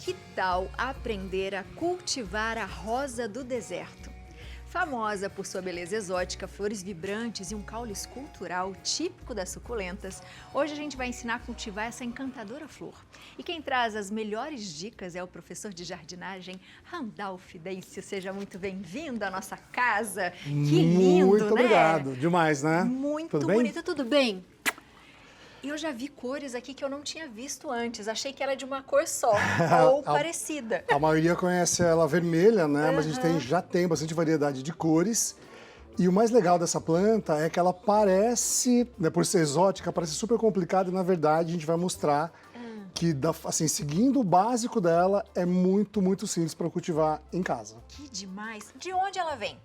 Que tal aprender a cultivar a rosa do deserto? Famosa por sua beleza exótica, flores vibrantes e um caule escultural típico das suculentas, hoje a gente vai ensinar a cultivar essa encantadora flor. E quem traz as melhores dicas é o professor de jardinagem Randolph Dêncio. Seja muito bem-vindo à nossa casa. Que lindo, Muito né? obrigado. Demais, né? Muito Tudo bem? bonito, tudo bem? E eu já vi cores aqui que eu não tinha visto antes. Achei que era de uma cor só, ou parecida. A maioria conhece ela vermelha, né? Mas a gente já tem bastante variedade de cores. E o mais legal dessa planta é que ela parece, né, por ser exótica, parece super complicada e, na verdade, a gente vai mostrar que, assim, seguindo o básico dela, é muito, muito simples para cultivar em casa. Que demais! De onde ela vem?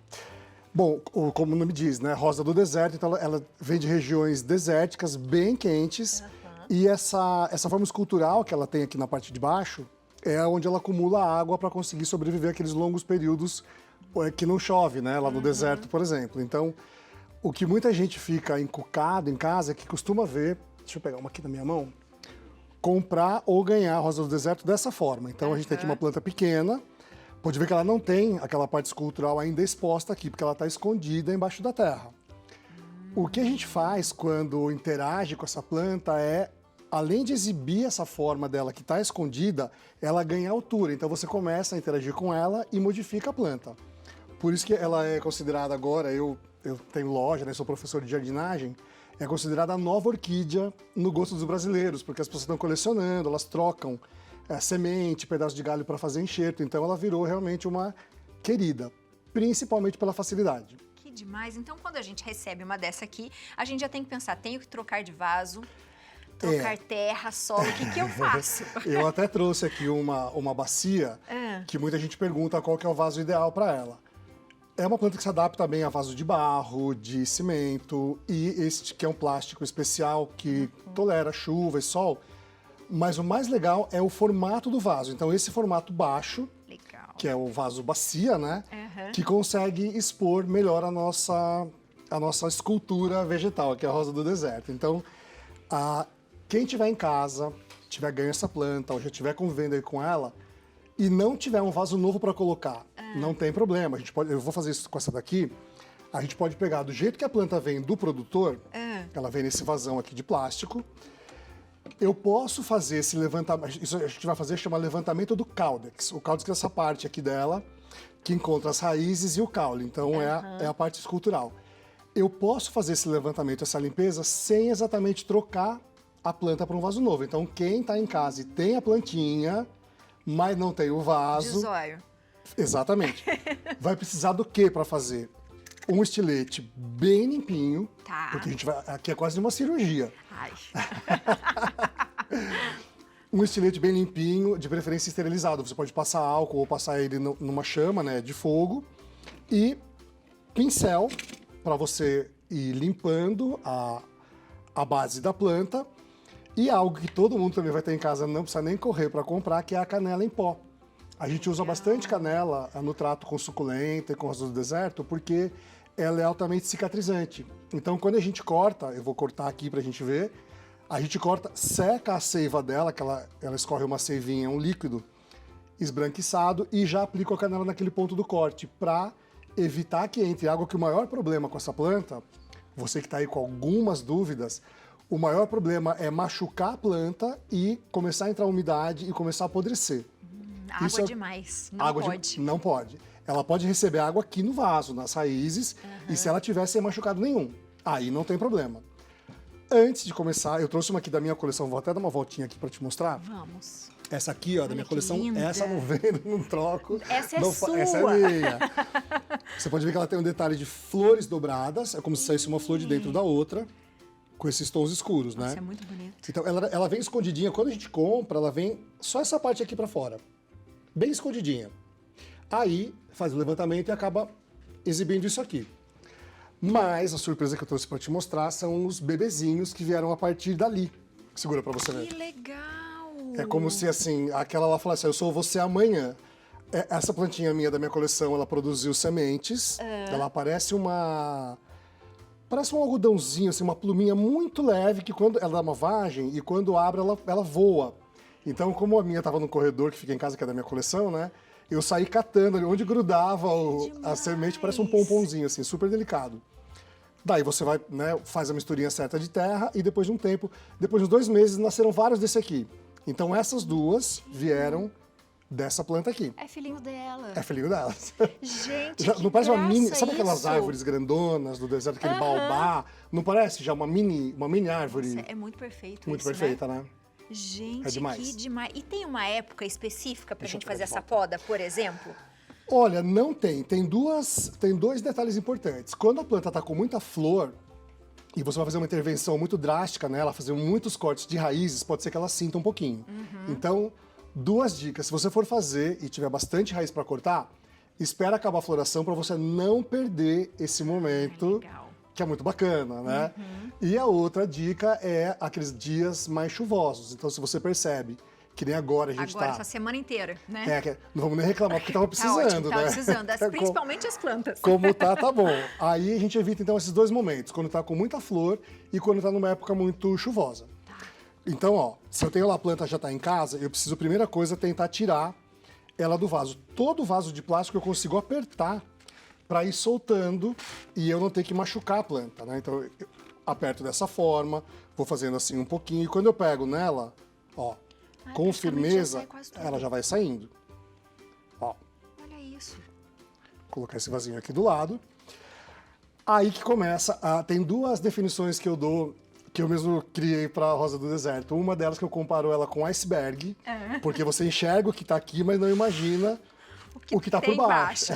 Bom, como o nome diz, né? Rosa do deserto, então ela vem de regiões desérticas, bem quentes. E essa forma escultural que ela tem aqui na parte de baixo é onde ela acumula água para conseguir sobreviver aqueles longos períodos que não chove, né? Lá no deserto, por exemplo. Então, o que muita gente fica encucado em casa é que costuma ver, deixa eu pegar uma aqui na minha mão, comprar ou ganhar a rosa do deserto dessa forma. Então, a gente tem aqui uma planta pequena. Pode ver que ela não tem aquela parte escultural ainda exposta aqui, porque ela está escondida embaixo da terra. O que a gente faz quando interage com essa planta é, além de exibir essa forma dela que está escondida, ela ganha altura. Então você começa a interagir com ela e modifica a planta. Por isso que ela é considerada agora, eu tenho loja, né, sou professor de jardinagem, é considerada a nova orquídea no gosto dos brasileiros, porque as pessoas estão colecionando, elas trocam semente, pedaço de galho para fazer enxerto. Então ela virou realmente uma querida, principalmente pela facilidade. Que demais! Então, quando a gente recebe uma dessa aqui, a gente já tem que pensar, tenho que trocar de vaso, trocar terra, solo, o que eu faço? Eu até trouxe aqui uma bacia que muita gente pergunta qual que é o vaso ideal para ela. É uma planta que se adapta bem a vaso de barro, de cimento, e este que é um plástico especial que tolera chuva e sol. Mas o mais legal é o formato do vaso. Então, esse formato baixo, que é o vaso bacia, né? Que consegue expor melhor a nossa escultura vegetal, que é a rosa do deserto. Então, quem tiver em casa, tiver ganho essa planta, ou já tiver convivendo aí com ela, e não tiver um vaso novo para colocar, não tem problema. Eu vou fazer isso com essa daqui. A gente pode pegar do jeito que a planta vem do produtor, ela vem nesse vasão aqui de plástico. Eu posso fazer esse levantamento, isso a gente vai fazer, chama levantamento do caudex. O caudex é essa parte aqui dela, que encontra as raízes e o caule, então é a parte escultural. Eu posso fazer esse levantamento, essa limpeza, sem exatamente trocar a planta para um vaso novo. Então, quem está em casa e tem a plantinha, mas não tem o vaso... De zóio. Exatamente. Vai precisar do quê para fazer? Um estilete bem limpinho, porque a gente vai, aqui é quase uma cirurgia. Ai. Um estilete bem limpinho, de preferência esterilizado. Você pode passar álcool ou passar ele numa chama, né, de fogo. E pincel, para você ir limpando a base da planta. E algo que todo mundo também vai ter em casa, não precisa nem correr para comprar, que é a canela em pó. A gente usa bastante canela no trato com suculenta e com rosa do deserto, porque ela é altamente cicatrizante. Então, quando a gente corta, eu vou cortar aqui pra gente ver, a gente corta, seca a seiva dela, que ela escorre uma seivinha, um líquido esbranquiçado, e já aplico a canela naquele ponto do corte, para evitar que entre água, que o maior problema com essa planta, você que está aí com algumas dúvidas, o maior problema é machucar a planta e começar a entrar umidade e começar a apodrecer. Água demais, não pode. Não pode. Ela pode receber água aqui no vaso, nas raízes, e se ela tiver sem machucado nenhum, aí não tem problema. Antes de começar, eu trouxe uma aqui da minha coleção, vou até dar uma voltinha aqui para te mostrar. Vamos. Essa aqui, ó, da Olha minha que coleção, linda. essa não vendo, não troco. Essa é não, sua. Essa é minha. Você pode ver que ela tem um detalhe de flores dobradas, é como se saísse uma flor de dentro da outra, com esses tons escuros, né? Isso é muito bonito. Então, ela vem escondidinha. Quando a gente compra, ela vem só essa parte aqui para fora. Bem escondidinha. Aí, faz o levantamento e acaba exibindo isso aqui. Mas a surpresa que eu trouxe para te mostrar são os bebezinhos que vieram a partir dali. Segura para você ver. Que legal! É como se, assim, aquela lá falasse, eu sou você amanhã. Essa plantinha minha da minha coleção, ela produziu sementes. Ela parece um algodãozinho, assim, uma pluminha muito leve, que quando ela dá uma vagem e quando abre, ela voa. Então, como a minha estava no corredor que fica em casa, que é da minha coleção, né? Eu saí catando ali, onde grudava a semente, parece um pomponzinho, assim, super delicado. Daí você vai, né, faz a misturinha certa de terra e depois de um tempo, depois de uns 2 meses, nasceram vários desse aqui. Então essas duas vieram dessa planta aqui. É filhinho dela. É filhinho delas. Gente, Já, que não parece uma mini, graça sabe aquelas isso? árvores grandonas do deserto, aquele baobá? Não parece já uma mini árvore? Nossa, é muito perfeito Muito isso, perfeita, né? né? Gente, É demais. que demais. E tem uma época específica pra Deixa eu gente pegar fazer de essa volta. poda, por exemplo? Olha, não tem. Tem dois detalhes importantes. Quando a planta está com muita flor e você vai fazer uma intervenção muito drástica nela, fazer muitos cortes de raízes, pode ser que ela sinta um pouquinho. Então, 2 dicas. Se você for fazer e tiver bastante raiz para cortar, espera acabar a floração para você não perder esse momento, Legal. que é muito bacana, né? E a outra dica é aqueles dias mais chuvosos. Então, se você percebe que nem agora a gente Agora, tá... essa semana inteira, né? não vamos nem reclamar, porque tava Tá precisando, ótimo, tava né? precisando. Principalmente as plantas. Como tá bom. Aí a gente evita, então, esses 2 momentos. Quando tá com muita flor e quando tá numa época muito chuvosa. Então, ó, se eu tenho lá a planta já tá em casa, eu preciso, primeira coisa, tentar tirar ela do vaso. Todo vaso de plástico eu consigo apertar para ir soltando e eu não ter que machucar a planta, né? Então, eu aperto dessa forma, vou fazendo assim um pouquinho. E quando eu pego nela, ó, com praticamente firmeza, já sai quase tudo. ela já vai saindo. Ó, Olha isso. colocar esse vasinho aqui do lado. Aí que começa, tem 2 definições que eu dou, que eu mesmo criei para a rosa do deserto. Uma delas que eu comparo ela com iceberg, porque você enxerga o que está aqui, mas não imagina o que está por tem baixo.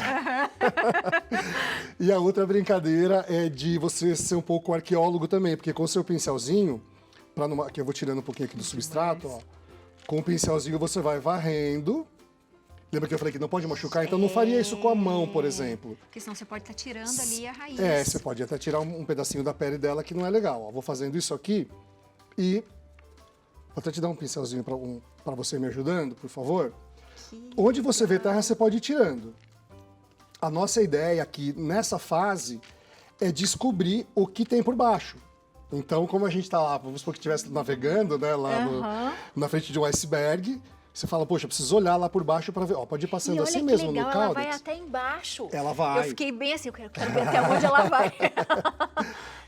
E a outra brincadeira é de você ser um pouco arqueólogo também, porque com o seu pincelzinho, que eu vou tirando um pouquinho aqui do substrato, ó, com o pincelzinho você vai varrendo. Lembra que eu falei que não pode machucar? Então não faria isso com a mão, por exemplo. Porque senão você pode estar tirando ali a raiz. Você pode até tirar um pedacinho da pele dela que não é legal. Ó, vou fazendo isso aqui e vou até te dar um pincelzinho para você me ajudando, por favor. Onde você vê terra, você pode ir tirando. A nossa ideia aqui, nessa fase, é descobrir o que tem por baixo. Então, como a gente está lá, vamos supor que estivesse navegando, né, lá na frente de um iceberg, você fala, poxa, eu preciso olhar lá por baixo para ver. Ó, pode ir passando E olha assim que mesmo legal, no ela caudex. vai até embaixo. Ela vai. Eu fiquei bem assim, eu quero ver até onde ela vai.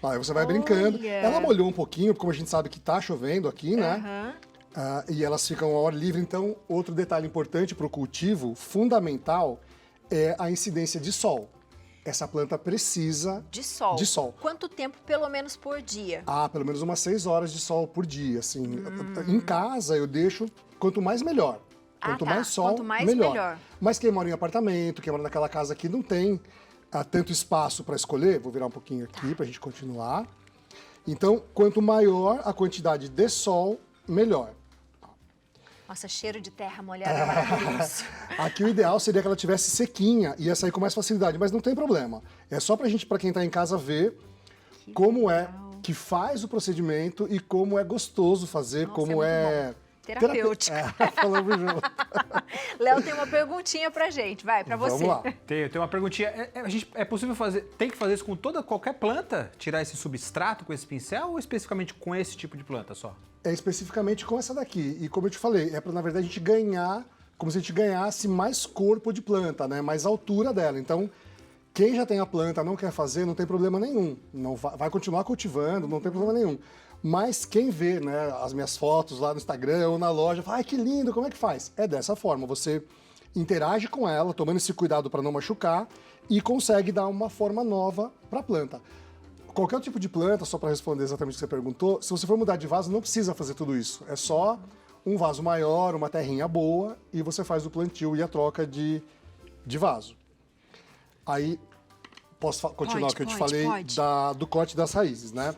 Aí você vai brincando. Olha. Ela molhou um pouquinho, como a gente sabe que tá chovendo aqui, né? E elas ficam ao ar livre. Então, outro detalhe importante para o cultivo, fundamental, é a incidência de sol. Essa planta precisa De sol. de sol. Quanto tempo, pelo menos, por dia? Pelo menos umas 6 horas de sol por dia, assim. Em casa eu deixo quanto mais melhor. Quanto mais sol, Quanto mais, melhor. melhor. Mas quem mora em apartamento, quem mora naquela casa que não tem tanto espaço para escolher, vou virar um pouquinho aqui para a gente continuar. Então, quanto maior a quantidade de sol, melhor. Nossa, cheiro de terra molhada é maravilhoso. Aqui o ideal seria que ela tivesse sequinha, ia sair com mais facilidade, mas não tem problema. É só para quem está em casa ver como é que faz o procedimento e como é gostoso fazer, Nossa, como é muito bom. Terapêutico. Falamos junto. Léo tem uma perguntinha pra gente, vai, pra você. Vamos lá. Tem uma perguntinha. É possível fazer, tem que fazer isso com qualquer planta? Tirar esse substrato com esse pincel ou especificamente com esse tipo de planta só? É especificamente com essa daqui. E como eu te falei, é para, na verdade, a gente ganhar, como se a gente ganhasse mais corpo de planta, né? Mais altura dela. Então, quem já tem a planta, não quer fazer, não tem problema nenhum. Não vai continuar cultivando, não tem problema nenhum. Mas quem vê, né, as minhas fotos lá no Instagram ou na loja, fala, ai, que lindo, como é que faz? É dessa forma, você interage com ela, tomando esse cuidado para não machucar e consegue dar uma forma nova para a planta. Qualquer tipo de planta, só para responder exatamente o que você perguntou, se você for mudar de vaso, não precisa fazer tudo isso. É só um vaso maior, uma terrinha boa e você faz o plantio e a troca de vaso. Aí, posso continuar o que eu te falei do corte das raízes, né?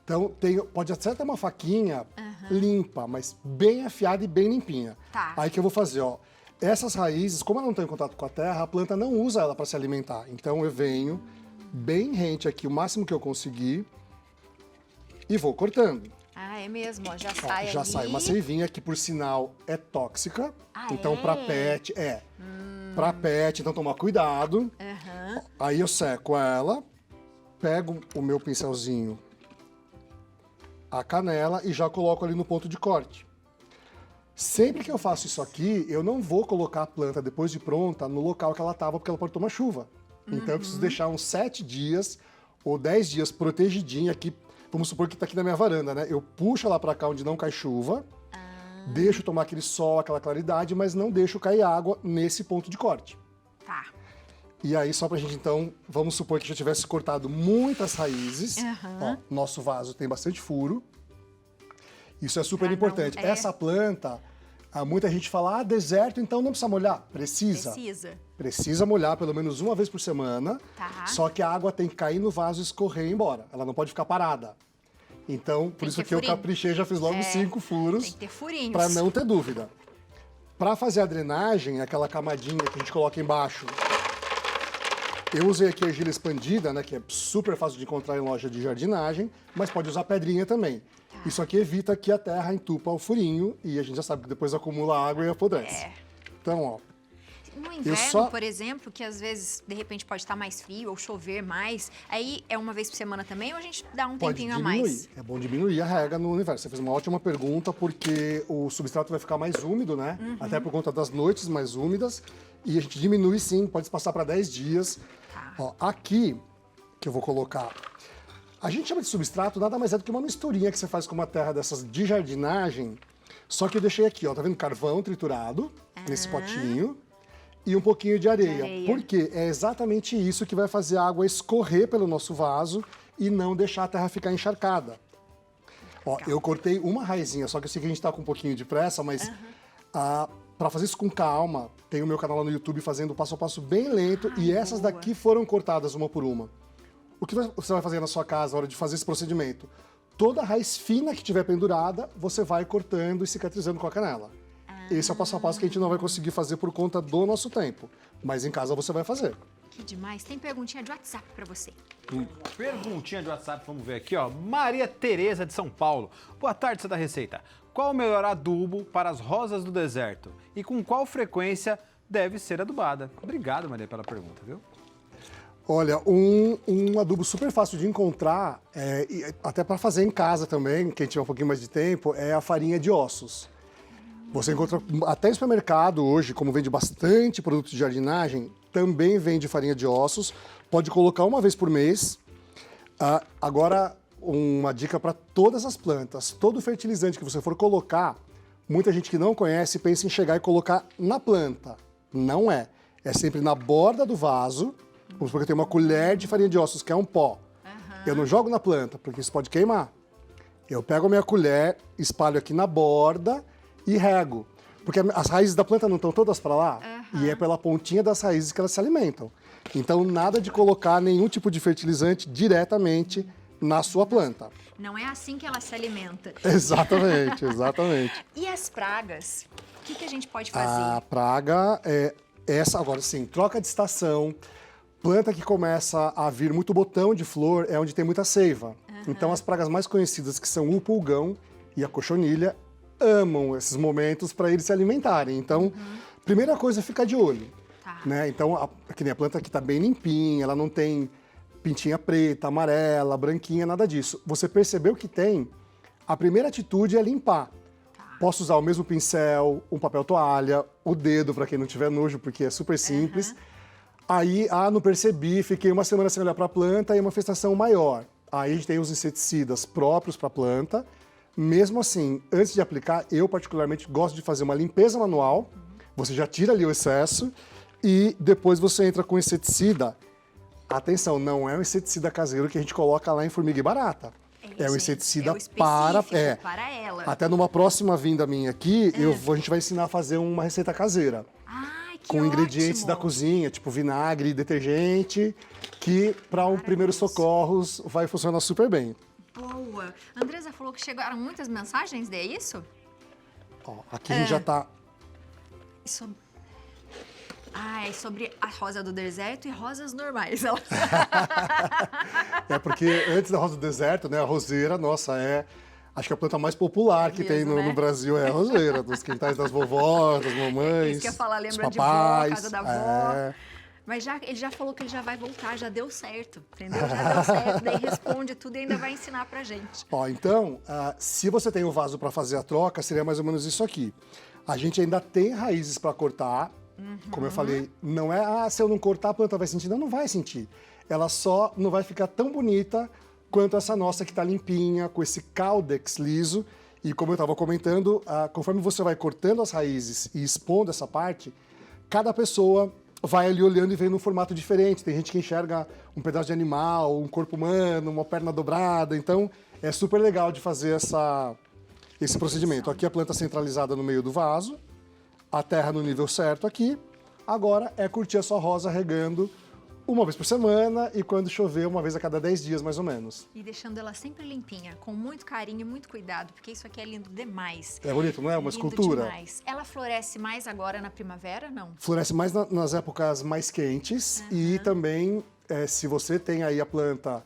Então, pode até ter uma faquinha limpa, mas bem afiada e bem limpinha. Tá. Aí que eu vou fazer, ó. Essas raízes, como ela não tem contato com a terra, a planta não usa ela para se alimentar. Então, eu venho bem rente aqui, o máximo que eu conseguir, e vou cortando. Ah, é mesmo, ó, já sai Já ali. sai uma seivinha que, por sinal, é tóxica. Então, é? para pet, Para pet, então toma cuidado. Aí eu seco ela, pego o meu pincelzinho, a canela, e já coloco ali no ponto de corte. Sempre que eu faço isso aqui, eu não vou colocar a planta depois de pronta no local que ela estava, porque ela pode tomar chuva. Então eu preciso deixar uns 7 dias ou 10 dias protegidinha aqui. Vamos supor que está aqui na minha varanda, né? Eu puxo ela para cá onde não cai chuva, deixo tomar aquele sol, aquela claridade, mas não deixo cair água nesse ponto de corte. Tá. E aí, só pra gente, então, vamos supor que já tivesse cortado muitas raízes. Ó, nosso vaso tem bastante furo. Isso é super importante. Essa planta, muita gente fala, deserto, então não precisa molhar. Precisa. Precisa molhar pelo menos uma vez por semana. Tá. Só que a água tem que cair no vaso e escorrer embora. Ela não pode ficar parada. Então, por isso que eu caprichei, já fiz logo 5 furos. Tem que ter furinhos. Pra não ter dúvida. Pra fazer a drenagem, aquela camadinha que a gente coloca embaixo, eu usei aqui a argila expandida, né, que é super fácil de encontrar em loja de jardinagem, mas pode usar pedrinha também. Isso aqui evita que a terra entupa o furinho e a gente já sabe que depois acumula água e apodrece. Então, ó. No inverno, por exemplo, que às vezes, de repente, pode estar mais frio ou chover mais, aí é uma vez por semana também ou a gente dá um tempinho a mais? É bom diminuir a rega no inverno. Você fez uma ótima pergunta, porque o substrato vai ficar mais úmido, né? Até por conta das noites mais úmidas. E a gente diminui sim, pode passar para 10 dias. Ó, aqui, que eu vou colocar... A gente chama de substrato, nada mais é do que uma misturinha que você faz com uma terra dessas de jardinagem. Só que eu deixei aqui, ó, tá vendo? Carvão triturado nesse potinho e um pouquinho de areia. Por quê? É exatamente isso que vai fazer a água escorrer pelo nosso vaso e não deixar a terra ficar encharcada. Ó, eu cortei uma raizinha, só que eu sei que a gente tá com um pouquinho de pressa, mas para fazer isso com calma, tem o meu canal lá no YouTube fazendo passo a passo bem lento e essas daqui foram cortadas uma por uma. O que você vai fazer na sua casa na hora de fazer esse procedimento? Toda raiz fina que tiver pendurada, você vai cortando e cicatrizando com a canela. Esse é o passo a passo que a gente não vai conseguir fazer por conta do nosso tempo. Mas em casa você vai fazer. Que demais. Tem perguntinha de WhatsApp pra você. Perguntinha de WhatsApp, vamos ver aqui, ó. Maria Tereza de São Paulo. Boa tarde, da Receita. Qual o melhor adubo para as rosas do deserto? E com qual frequência deve ser adubada? Obrigado, Maria, pela pergunta, viu? Olha, um adubo super fácil de encontrar, e até para fazer em casa também, quem tiver um pouquinho mais de tempo, é a farinha de ossos. Você encontra até em supermercado hoje, como vende bastante produto de jardinagem, também vende farinha de ossos. Pode colocar uma vez por mês. Agora, uma dica para todas as plantas. Todo fertilizante que você for colocar, muita gente que não conhece pensa em chegar e colocar na planta. Não é. É sempre na borda do vaso. Vamos supor que eu tenho uma colher de farinha de ossos, que é um pó. Eu não jogo na planta, porque isso pode queimar. Eu pego a minha colher, espalho aqui na borda e rego. Porque as raízes da planta não estão todas para lá? E é pela pontinha das raízes que elas se alimentam. Então, nada de colocar nenhum tipo de fertilizante diretamente na sua planta. Não é assim que ela se alimenta. Exatamente, exatamente. E as pragas? O que a gente pode fazer? A praga é essa, agora sim, troca de estação. Planta que começa a vir muito botão de flor é onde tem muita seiva. Então as pragas mais conhecidas, que são o pulgão e a cochonilha, amam esses momentos para eles se alimentarem. Então, primeira coisa é ficar de olho. Né? Então, que nem a planta aqui está bem limpinha, ela não tem pintinha preta, amarela, branquinha, nada disso. Você percebeu que tem, a primeira atitude é limpar. Posso usar o mesmo pincel, um papel toalha, o dedo para quem não tiver nojo, porque é super simples. Aí, não percebi, fiquei uma semana sem olhar para a planta e uma infestação maior. Aí a gente tem os inseticidas próprios para a planta. Mesmo assim, antes de aplicar, eu particularmente gosto de fazer uma limpeza manual. Você já tira ali o excesso e depois você entra com inseticida. Atenção, não é um inseticida caseiro que a gente coloca lá em formiga e barata. É um inseticida para ela. Até numa próxima vinda minha aqui, a gente vai ensinar a fazer uma receita caseira. Com ingredientes da cozinha, tipo vinagre, detergente, que para primeiros socorros vai funcionar super bem. Boa! A Andresa falou que chegaram muitas mensagens, é isso? Ó, aqui a gente já tá... é sobre a rosa do deserto e rosas normais. É porque antes da rosa do deserto, né, a roseira, nossa, acho que a planta mais popular que tem no Brasil é a roseira, dos quintais das vovós, das mamães, isso que eu ia falar, lembra dos papais, de vó, casa da avó. Mas ele já falou que ele já vai voltar, já deu certo, entendeu? Já deu certo, daí responde tudo e ainda vai ensinar pra gente. Ó, então, se você tem o vaso para fazer a troca, seria mais ou menos isso aqui. A gente ainda tem raízes para cortar. Como eu falei, não é, se eu não cortar a planta vai sentir. Não, não vai sentir. Ela só não vai ficar tão bonita quanto essa nossa que está limpinha, com esse caudex liso. E como eu estava comentando, conforme você vai cortando as raízes e expondo essa parte, cada pessoa vai ali olhando e vendo um formato diferente. Tem gente que enxerga um pedaço de animal, um corpo humano, uma perna dobrada. Então, é super legal de fazer esse procedimento. Aqui a planta centralizada no meio do vaso, a terra no nível certo aqui. Agora é curtir a sua rosa regando uma vez por semana e quando chover, uma vez a cada 10 dias, mais ou menos. E deixando ela sempre limpinha, com muito carinho e muito cuidado, porque isso aqui é lindo demais. É bonito, não é? Uma Lindo escultura. Demais. Ela floresce mais agora na primavera, não? Floresce mais nas épocas mais quentes e também, se você tem aí a planta,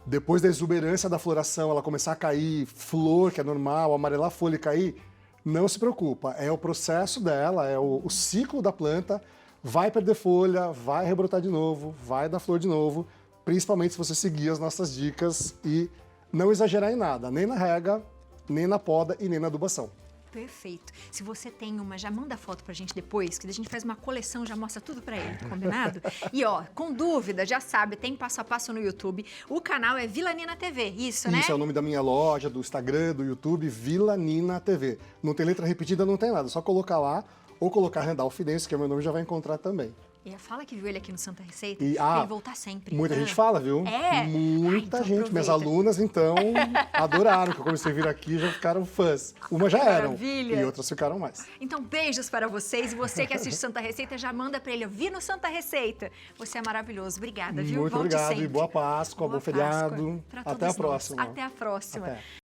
depois da exuberância da floração, ela começar a cair flor, que é normal, amarelar a folha e cair, não se preocupa. É o processo dela, é o ciclo da planta. Vai perder folha, vai rebrotar de novo, vai dar flor de novo, principalmente se você seguir as nossas dicas e não exagerar em nada, nem na rega, nem na poda e nem na adubação. Perfeito. Se você tem uma, já manda foto pra gente depois, que a gente faz uma coleção, já mostra tudo pra ele, combinado? E ó, com dúvida, já sabe, tem passo a passo no YouTube. O canal é Vila Nina TV, isso, né? Isso é o nome da minha loja, do Instagram, do YouTube, Vila Nina TV. Não tem letra repetida, não tem nada, só colocar lá ou colocar Randall Fidense, que é o meu nome, já vai encontrar também. E fala que viu ele aqui no Santa Receita, E, pra ele voltar sempre. Muita gente fala, viu? É? Muita Então gente. Minhas aproveita. alunas, então, adoraram, que eu comecei a vir aqui já ficaram fãs. Uma já eram, Maravilha. e outras ficaram mais. Então, beijos para vocês. E você que assiste Santa Receita, já manda pra ele. Eu vi no Santa Receita. Você é maravilhoso. Obrigada, viu? Muito Volte obrigado sempre. e boa Páscoa, bom Boa feriado. Páscoa pra Até a todos nós. próxima. Até a próxima. Até.